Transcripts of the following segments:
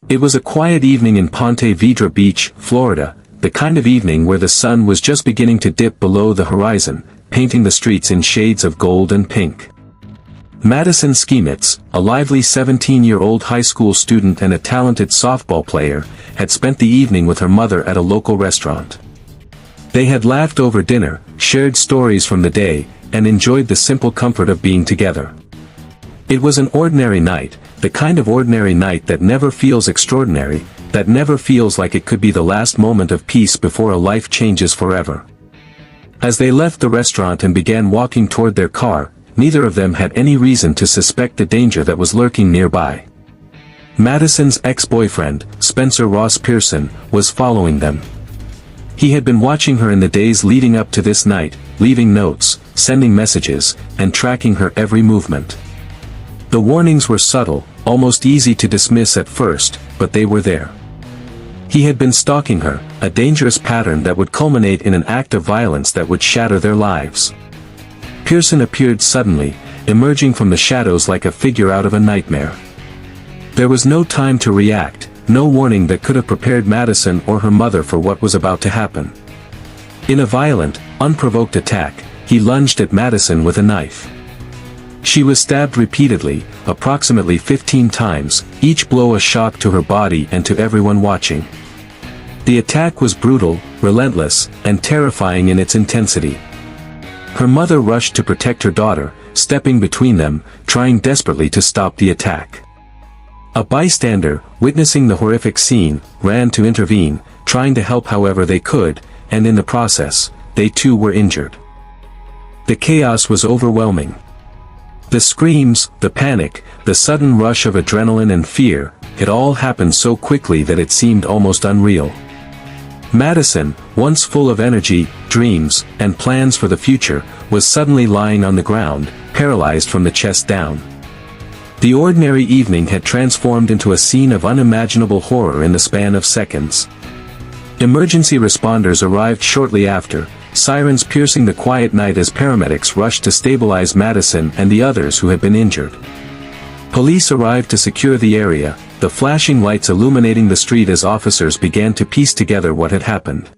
It was a quiet evening in Ponte Vedra Beach, Florida, the kind of evening where the sun was just beginning to dip below the horizon, painting the streets in shades of gold and pink. Madison Schemitz, a lively 17-year-old high school student and a talented softball player, had spent the evening with her mother at a local restaurant. They had laughed over dinner, shared stories from the day, and enjoyed the simple comfort of being together. It was an ordinary night, the kind of ordinary night that never feels extraordinary, that never feels like it could be the last moment of peace before a life changes forever. As they left the restaurant and began walking toward their car, neither of them had any reason to suspect the danger that was lurking nearby. Madison's ex-boyfriend, Spencer Ross Pearson, was following them. He had been watching her in the days leading up to this night, leaving notes, sending messages, and tracking her every movement. The warnings were subtle, almost easy to dismiss at first, but they were there. He had been stalking her, a dangerous pattern that would culminate in an act of violence that would shatter their lives. Pearson appeared suddenly, emerging from the shadows like a figure out of a nightmare. There was no time to react, no warning that could have prepared Madison or her mother for what was about to happen. In a violent, unprovoked attack, he lunged at Madison with a knife. She was stabbed repeatedly, approximately 15 times, each blow a shock to her body and to everyone watching. The attack was brutal, relentless, and terrifying in its intensity. Her mother rushed to protect her daughter, stepping between them, trying desperately to stop the attack. A bystander, witnessing the horrific scene, ran to intervene, trying to help however they could, and in the process, they too were injured. The chaos was overwhelming. The screams, the panic, the sudden rush of adrenaline and fear, it all happened so quickly that it seemed almost unreal. Madison, once full of energy, dreams, and plans for the future, was suddenly lying on the ground, paralyzed from the chest down. The ordinary evening had transformed into a scene of unimaginable horror in the span of seconds. Emergency responders arrived shortly after, sirens piercing the quiet night as paramedics rushed to stabilize Madison and the others who had been injured. Police arrived to secure the area, the flashing lights illuminating the street as officers began to piece together what had happened.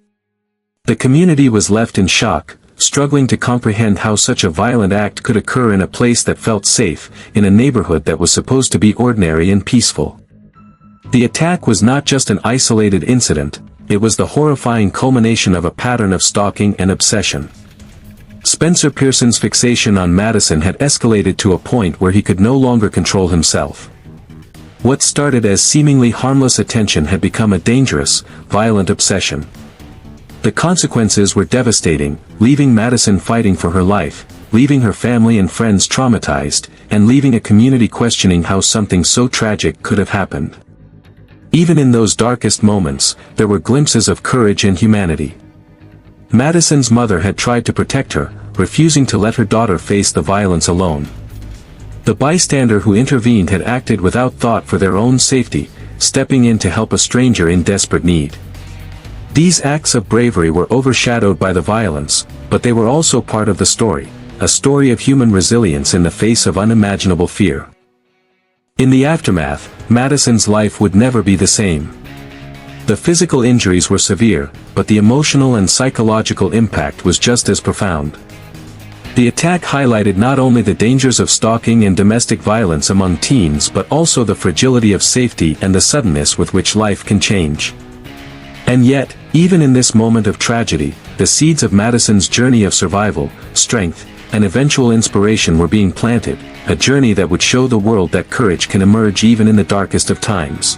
The community was left in shock, struggling to comprehend how such a violent act could occur in a place that felt safe, in a neighborhood that was supposed to be ordinary and peaceful. The attack was not just an isolated incident, it was the horrifying culmination of a pattern of stalking and obsession. Spencer Pearson's fixation on Madison had escalated to a point where he could no longer control himself. What started as seemingly harmless attention had become a dangerous, violent obsession. The consequences were devastating, leaving Madison fighting for her life, leaving her family and friends traumatized, and leaving a community questioning how something so tragic could have happened. Even in those darkest moments, there were glimpses of courage and humanity. Madison's mother had tried to protect her, refusing to let her daughter face the violence alone. The bystander who intervened had acted without thought for their own safety, stepping in to help a stranger in desperate need. These acts of bravery were overshadowed by the violence, but they were also part of the story, a story of human resilience in the face of unimaginable fear. In the aftermath, Madison's life would never be the same. The physical injuries were severe, but the emotional and psychological impact was just as profound. The attack highlighted not only the dangers of stalking and domestic violence among teens but also the fragility of safety and the suddenness with which life can change. And yet, even in this moment of tragedy, the seeds of Madison's journey of survival, strength, and eventual inspiration were being planted, a journey that would show the world that courage can emerge even in the darkest of times.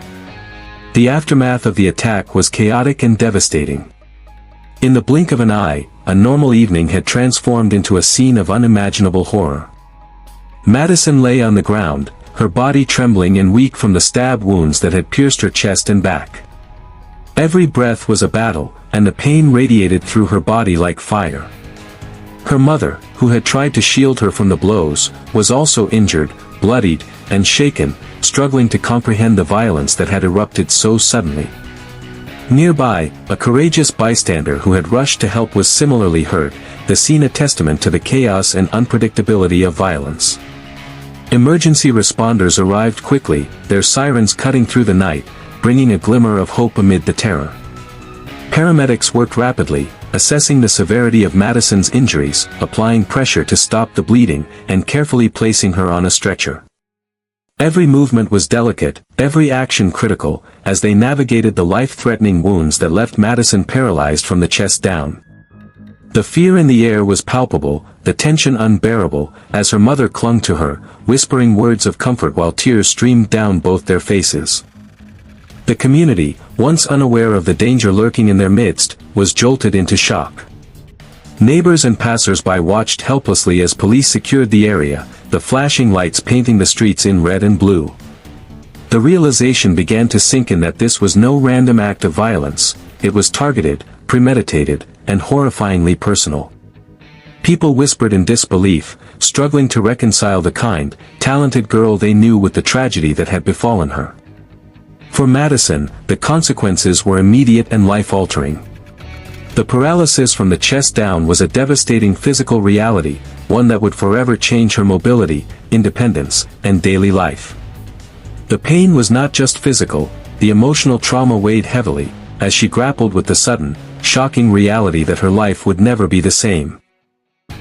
The aftermath of the attack was chaotic and devastating. In the blink of an eye, a normal evening had transformed into a scene of unimaginable horror. Madison lay on the ground, her body trembling and weak from the stab wounds that had pierced her chest and back. Every breath was a battle, and the pain radiated through her body like fire. Her mother, who had tried to shield her from the blows, was also injured, bloodied, and shaken, struggling to comprehend the violence that had erupted so suddenly. Nearby, a courageous bystander who had rushed to help was similarly hurt, the scene a testament to the chaos and unpredictability of violence. Emergency responders arrived quickly, their sirens cutting through the night, bringing a glimmer of hope amid the terror. Paramedics worked rapidly, assessing the severity of Madison's injuries, applying pressure to stop the bleeding, and carefully placing her on a stretcher. Every movement was delicate, every action critical, as they navigated the life-threatening wounds that left Madison paralyzed from the chest down. The fear in the air was palpable, the tension unbearable, as her mother clung to her, whispering words of comfort while tears streamed down both their faces. The community, once unaware of the danger lurking in their midst, was jolted into shock. Neighbors and passers-by watched helplessly as police secured the area, the flashing lights painting the streets in red and blue. The realization began to sink in that this was no random act of violence, it was targeted, premeditated, and horrifyingly personal. People whispered in disbelief, struggling to reconcile the kind, talented girl they knew with the tragedy that had befallen her. For Madison, the consequences were immediate and life-altering. The paralysis from the chest down was a devastating physical reality, one that would forever change her mobility, independence, and daily life. The pain was not just physical, the emotional trauma weighed heavily, as she grappled with the sudden, shocking reality that her life would never be the same.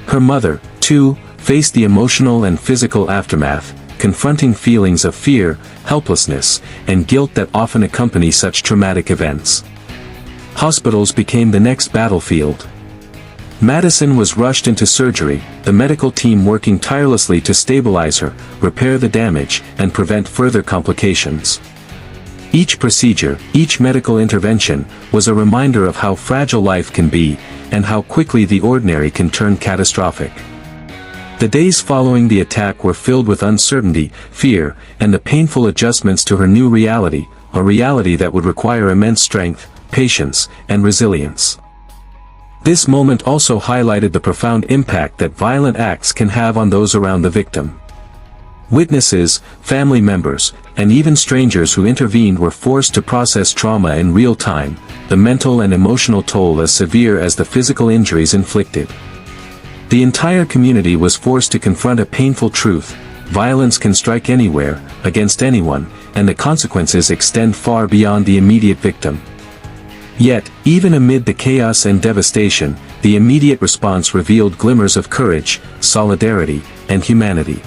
Her mother, too, faced the emotional and physical aftermath, confronting feelings of fear, helplessness, and guilt that often accompany such traumatic events. Hospitals became the next battlefield. Madison was rushed into surgery, the medical team working tirelessly to stabilize her, repair the damage, and prevent further complications. Each procedure, each medical intervention, was a reminder of how fragile life can be, and how quickly the ordinary can turn catastrophic. The days following the attack were filled with uncertainty, fear, and the painful adjustments to her new reality, a reality that would require immense strength, patience, and resilience. This moment also highlighted the profound impact that violent acts can have on those around the victim. Witnesses, family members, and even strangers who intervened were forced to process trauma in real time, the mental and emotional toll as severe as the physical injuries inflicted. The entire community was forced to confront a painful truth: violence can strike anywhere, against anyone, and the consequences extend far beyond the immediate victim. Yet, even amid the chaos and devastation, the immediate response revealed glimmers of courage, solidarity, and humanity.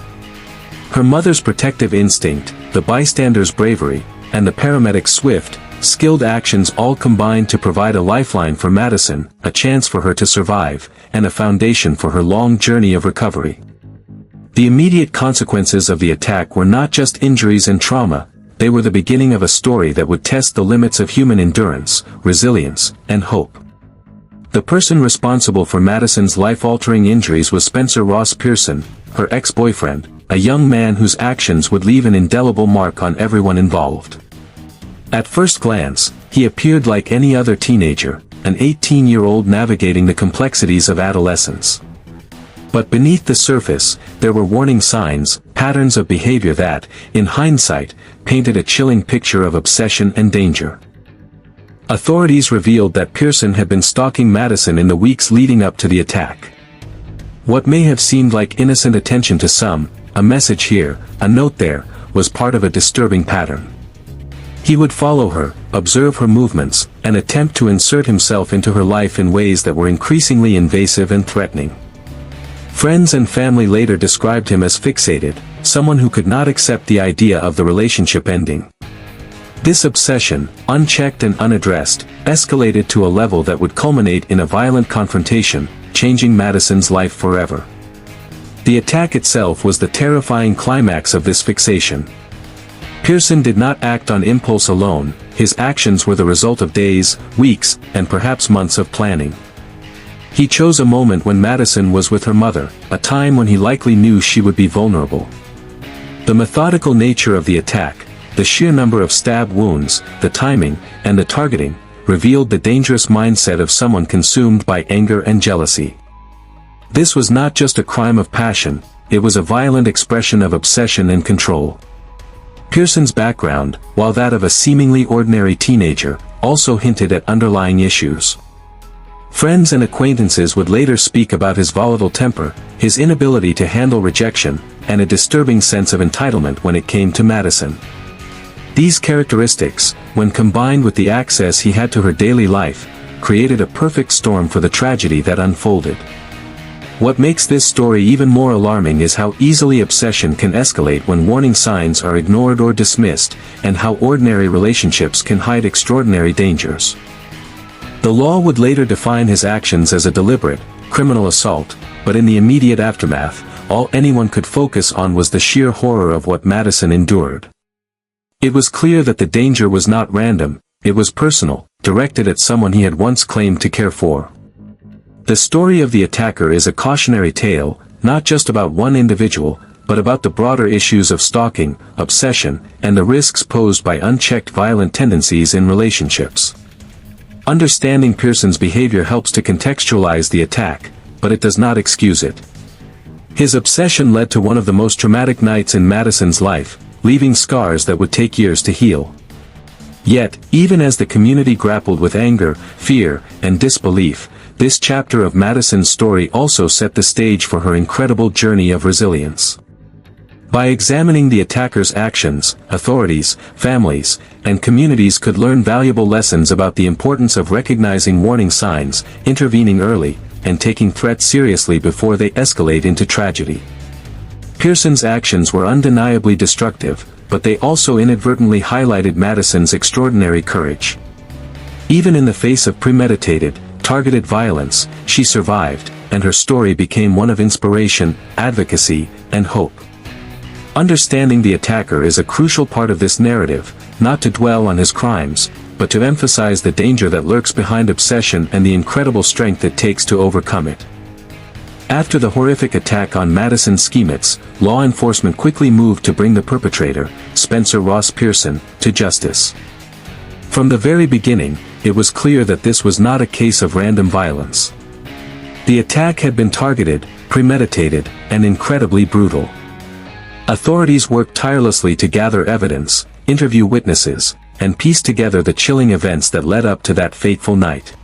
Her mother's protective instinct, the bystanders' bravery, and the paramedics' swift, skilled actions all combined to provide a lifeline for Madison, a chance for her to survive, and a foundation for her long journey of recovery. The immediate consequences of the attack were not just injuries and trauma, they were the beginning of a story that would test the limits of human endurance, resilience, and hope. The person responsible for Madison's life-altering injuries was Spencer Ross Pearson, her ex-boyfriend, a young man whose actions would leave an indelible mark on everyone involved. At first glance, he appeared like any other teenager, an 18-year-old navigating the complexities of adolescence. But beneath the surface, there were warning signs, patterns of behavior that, in hindsight, painted a chilling picture of obsession and danger. Authorities revealed that Pearson had been stalking Madison in the weeks leading up to the attack. What may have seemed like innocent attention to some, a message here, a note there, was part of a disturbing pattern. He would follow her, observe her movements, and attempt to insert himself into her life in ways that were increasingly invasive and threatening. Friends and family later described him as fixated, someone who could not accept the idea of the relationship ending. This obsession, unchecked and unaddressed, escalated to a level that would culminate in a violent confrontation, changing Madison's life forever. The attack itself was the terrifying climax of this fixation. Pearson did not act on impulse alone, his actions were the result of days, weeks, and perhaps months of planning. He chose a moment when Madison was with her mother, a time when he likely knew she would be vulnerable. The methodical nature of the attack, the sheer number of stab wounds, the timing, and the targeting, revealed the dangerous mindset of someone consumed by anger and jealousy. This was not just a crime of passion, it was a violent expression of obsession and control. Pearson's background, while that of a seemingly ordinary teenager, also hinted at underlying issues. Friends and acquaintances would later speak about his volatile temper, his inability to handle rejection, and a disturbing sense of entitlement when it came to Madison. These characteristics, when combined with the access he had to her daily life, created a perfect storm for the tragedy that unfolded. What makes this story even more alarming is how easily obsession can escalate when warning signs are ignored or dismissed, and how ordinary relationships can hide extraordinary dangers. The law would later define his actions as a deliberate, criminal assault, but in the immediate aftermath, all anyone could focus on was the sheer horror of what Madison endured. It was clear that the danger was not random, it was personal, directed at someone he had once claimed to care for. The story of the attacker is a cautionary tale, not just about one individual, but about the broader issues of stalking, obsession, and the risks posed by unchecked violent tendencies in relationships. Understanding Pearson's behavior helps to contextualize the attack, but it does not excuse it. His obsession led to one of the most traumatic nights in Madison's life, leaving scars that would take years to heal. Yet, even as the community grappled with anger, fear, and disbelief, this chapter of Madison's story also set the stage for her incredible journey of resilience. By examining the attacker's actions, authorities, families, and communities could learn valuable lessons about the importance of recognizing warning signs, intervening early, and taking threats seriously before they escalate into tragedy. Pearson's actions were undeniably destructive, but they also inadvertently highlighted Madison's extraordinary courage. Even in the face of premeditated, targeted violence, she survived, and her story became one of inspiration, advocacy, and hope. Understanding the attacker is a crucial part of this narrative, not to dwell on his crimes, but to emphasize the danger that lurks behind obsession and the incredible strength it takes to overcome it. After the horrific attack on Madison Schemitz, law enforcement quickly moved to bring the perpetrator, Spencer Ross Pearson, to justice. From the very beginning, it was clear that this was not a case of random violence. The attack had been targeted, premeditated, and incredibly brutal. Authorities worked tirelessly to gather evidence, interview witnesses, and piece together the chilling events that led up to that fateful night.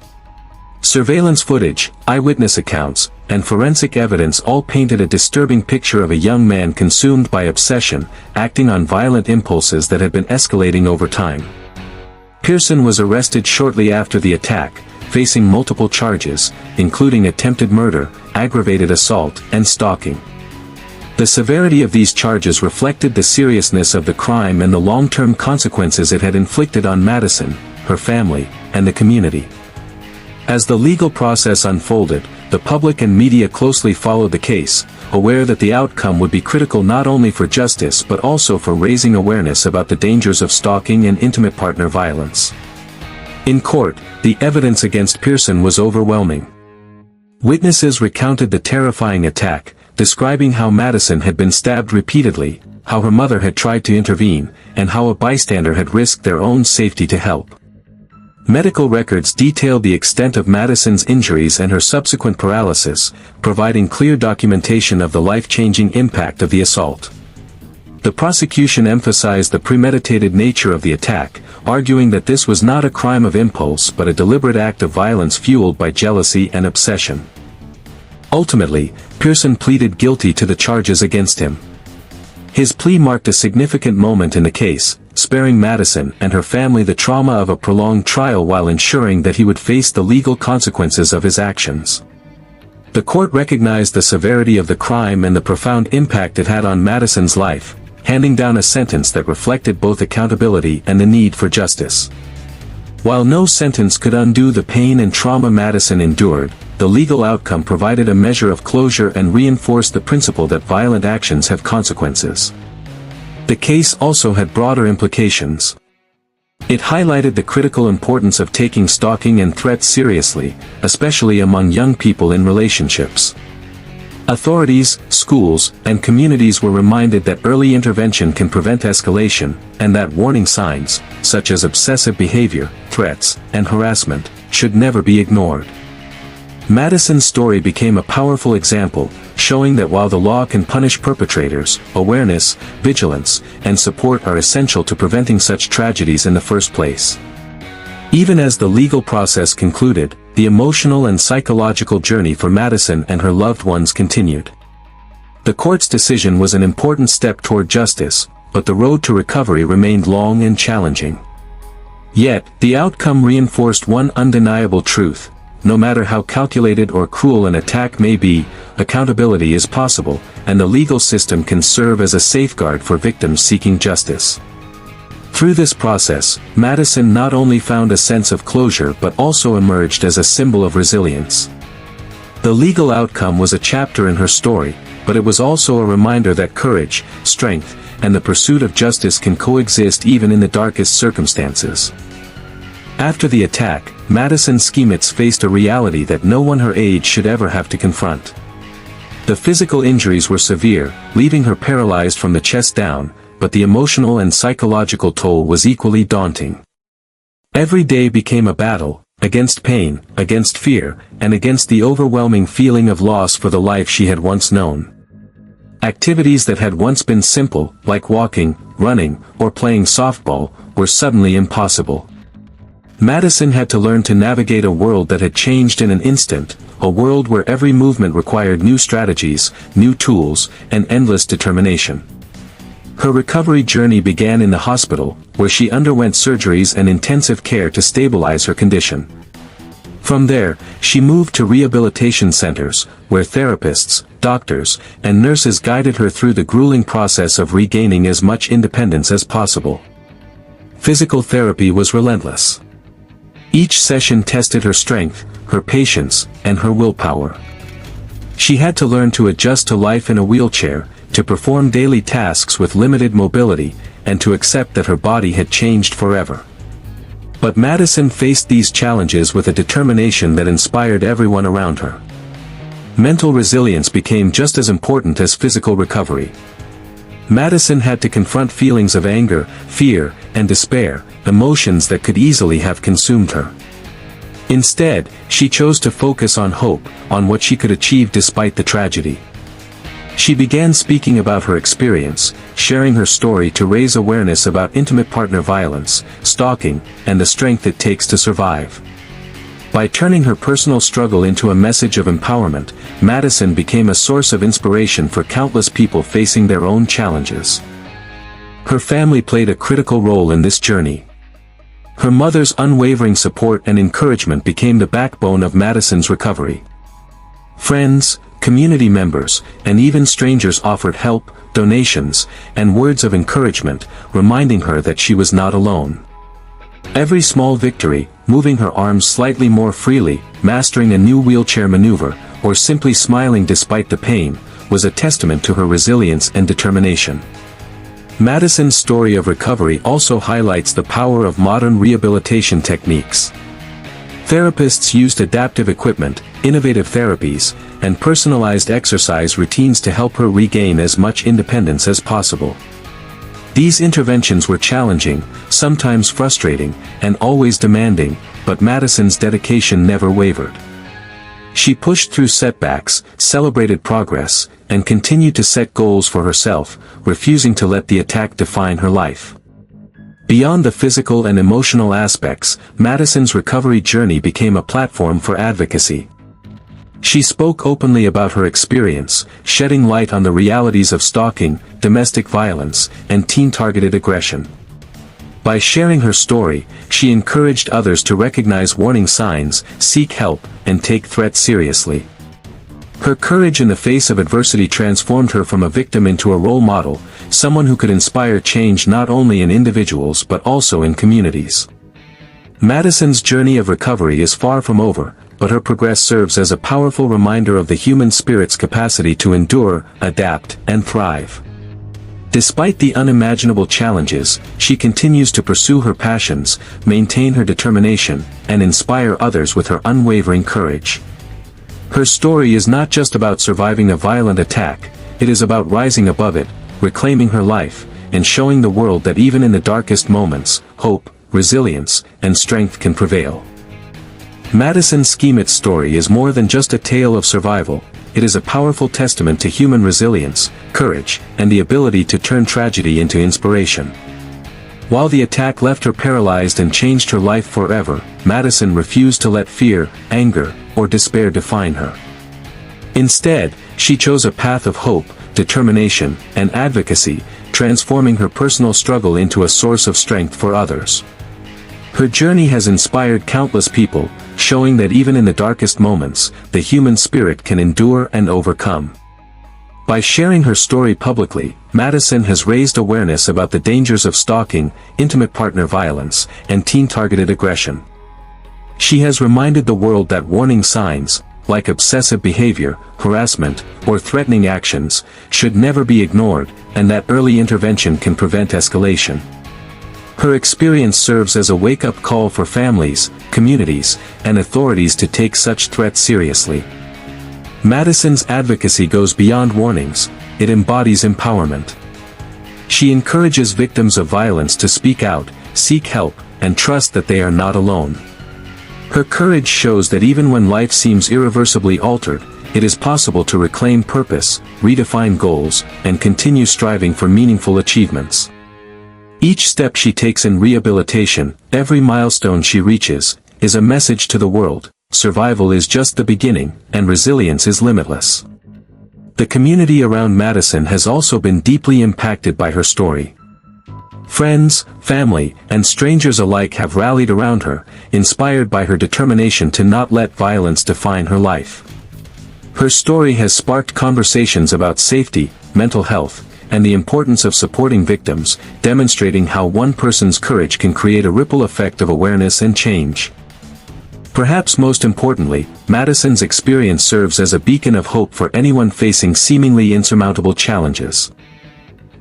Surveillance footage, eyewitness accounts, and forensic evidence all painted a disturbing picture of a young man consumed by obsession, acting on violent impulses that had been escalating over time. Pearson was arrested shortly after the attack, facing multiple charges, including attempted murder, aggravated assault, and stalking. The severity of these charges reflected the seriousness of the crime and the long-term consequences it had inflicted on Madison, her family, and the community. As the legal process unfolded, the public and media closely followed the case, aware that the outcome would be critical not only for justice but also for raising awareness about the dangers of stalking and intimate partner violence. In court, the evidence against Pearson was overwhelming. Witnesses recounted the terrifying attack, describing how Madison had been stabbed repeatedly, how her mother had tried to intervene, and how a bystander had risked their own safety to help. Medical records detailed the extent of Madison's injuries and her subsequent paralysis, providing clear documentation of the life-changing impact of the assault. The prosecution emphasized the premeditated nature of the attack, arguing that this was not a crime of impulse but a deliberate act of violence fueled by jealousy and obsession. Ultimately, Pearson pleaded guilty to the charges against him. His plea marked a significant moment in the case, sparing Madison and her family the trauma of a prolonged trial while ensuring that he would face the legal consequences of his actions. The court recognized the severity of the crime and the profound impact it had on Madison's life, handing down a sentence that reflected both accountability and the need for justice. While no sentence could undo the pain and trauma Madison endured, the legal outcome provided a measure of closure and reinforced the principle that violent actions have consequences. The case also had broader implications. It highlighted the critical importance of taking stalking and threats seriously, especially among young people in relationships. Authorities, schools, and communities were reminded that early intervention can prevent escalation, and that warning signs, such as obsessive behavior, threats, and harassment, should never be ignored. Madison's story became a powerful example, showing that while the law can punish perpetrators, awareness, vigilance, and support are essential to preventing such tragedies in the first place. Even as the legal process concluded, the emotional and psychological journey for Madison and her loved ones continued. The court's decision was an important step toward justice, but the road to recovery remained long and challenging. Yet, the outcome reinforced one undeniable truth: no matter how calculated or cruel an attack may be, accountability is possible, and the legal system can serve as a safeguard for victims seeking justice. Through this process, Madison not only found a sense of closure but also emerged as a symbol of resilience. The legal outcome was a chapter in her story, but it was also a reminder that courage, strength, and the pursuit of justice can coexist even in the darkest circumstances. After the attack, Madison Schemitz faced a reality that no one her age should ever have to confront. The physical injuries were severe, leaving her paralyzed from the chest down, but the emotional and psychological toll was equally daunting. Every day became a battle, against pain, against fear, and against the overwhelming feeling of loss for the life she had once known. Activities that had once been simple, like walking, running, or playing softball, were suddenly impossible. Madison had to learn to navigate a world that had changed in an instant, a world where every movement required new strategies, new tools, and endless determination. Her recovery journey began in the hospital, where she underwent surgeries and intensive care to stabilize her condition. From there, she moved to rehabilitation centers, where therapists, doctors, and nurses guided her through the grueling process of regaining as much independence as possible. Physical therapy was relentless. Each session tested her strength, her patience, and her willpower. She had to learn to adjust to life in a wheelchair, to perform daily tasks with limited mobility, and to accept that her body had changed forever. But Madison faced these challenges with a determination that inspired everyone around her. Mental resilience became just as important as physical recovery. Madison had to confront feelings of anger, fear, and despair, emotions that could easily have consumed her. Instead, she chose to focus on hope, on what she could achieve despite the tragedy. She began speaking about her experience, sharing her story to raise awareness about intimate partner violence, stalking, and the strength it takes to survive. By turning her personal struggle into a message of empowerment, Madison became a source of inspiration for countless people facing their own challenges. Her family played a critical role in this journey. Her mother's unwavering support and encouragement became the backbone of Madison's recovery. Friends, community members, and even strangers offered help, donations, and words of encouragement, reminding her that she was not alone. Every small victory, moving her arms slightly more freely, mastering a new wheelchair maneuver, or simply smiling despite the pain, was a testament to her resilience and determination. Madison's story of recovery also highlights the power of modern rehabilitation techniques. Therapists used adaptive equipment, innovative therapies, and personalized exercise routines to help her regain as much independence as possible. These interventions were challenging, sometimes frustrating, and always demanding, but Madison's dedication never wavered. She pushed through setbacks, celebrated progress, and continued to set goals for herself, refusing to let the attack define her life. Beyond the physical and emotional aspects, Madison's recovery journey became a platform for advocacy. She spoke openly about her experience, shedding light on the realities of stalking, domestic violence, and teen-targeted aggression. By sharing her story, she encouraged others to recognize warning signs, seek help, and take threats seriously. Her courage in the face of adversity transformed her from a victim into a role model, someone who could inspire change not only in individuals but also in communities. Madison's journey of recovery is far from over, but her progress serves as a powerful reminder of the human spirit's capacity to endure, adapt, and thrive. Despite the unimaginable challenges, she continues to pursue her passions, maintain her determination, and inspire others with her unwavering courage. Her story is not just about surviving a violent attack, it is about rising above it, reclaiming her life, and showing the world that even in the darkest moments, hope, resilience, and strength can prevail. Madison Schemitz's story is more than just a tale of survival, it is a powerful testament to human resilience, courage, and the ability to turn tragedy into inspiration. While the attack left her paralyzed and changed her life forever, Madison refused to let fear, anger, or despair define her. Instead, she chose a path of hope, determination, and advocacy, transforming her personal struggle into a source of strength for others. Her journey has inspired countless people, showing that even in the darkest moments, the human spirit can endure and overcome. By sharing her story publicly, Madison has raised awareness about the dangers of stalking, intimate partner violence, and teen-targeted aggression. She has reminded the world that warning signs, like obsessive behavior, harassment, or threatening actions, should never be ignored, and that early intervention can prevent escalation. Her experience serves as a wake-up call for families, communities, and authorities to take such threats seriously. Madison's advocacy goes beyond warnings, it embodies empowerment. She encourages victims of violence to speak out, seek help, and trust that they are not alone. Her courage shows that even when life seems irreversibly altered, it is possible to reclaim purpose, redefine goals, and continue striving for meaningful achievements. Each step she takes in rehabilitation, every milestone she reaches, is a message to the world: survival is just the beginning, and resilience is limitless. The community around Madison has also been deeply impacted by her story. Friends, family, and strangers alike have rallied around her, inspired by her determination to not let violence define her life. Her story has sparked conversations about safety, mental health, and the importance of supporting victims, demonstrating how one person's courage can create a ripple effect of awareness and change. Perhaps most importantly, Madison's experience serves as a beacon of hope for anyone facing seemingly insurmountable challenges.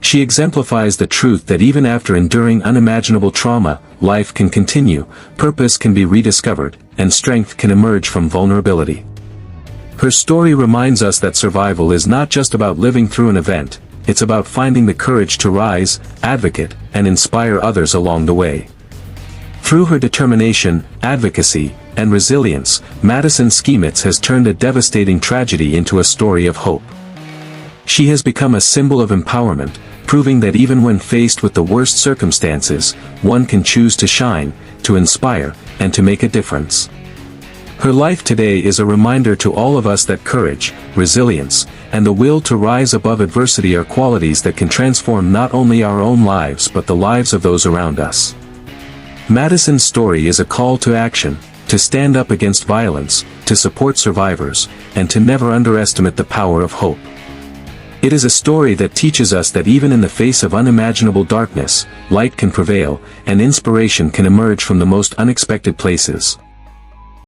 She exemplifies the truth that even after enduring unimaginable trauma, life can continue, purpose can be rediscovered, and strength can emerge from vulnerability. Her story reminds us that survival is not just about living through an event, it's about finding the courage to rise, advocate, and inspire others along the way. Through her determination, advocacy, and resilience, Madison Schemitz has turned a devastating tragedy into a story of hope. She has become a symbol of empowerment, proving that even when faced with the worst circumstances, one can choose to shine, to inspire, and to make a difference. Her life today is a reminder to all of us that courage, resilience, and the will to rise above adversity are qualities that can transform not only our own lives but the lives of those around us. Madison's story is a call to action, to stand up against violence, to support survivors, and to never underestimate the power of hope. It is a story that teaches us that even in the face of unimaginable darkness, light can prevail, and inspiration can emerge from the most unexpected places.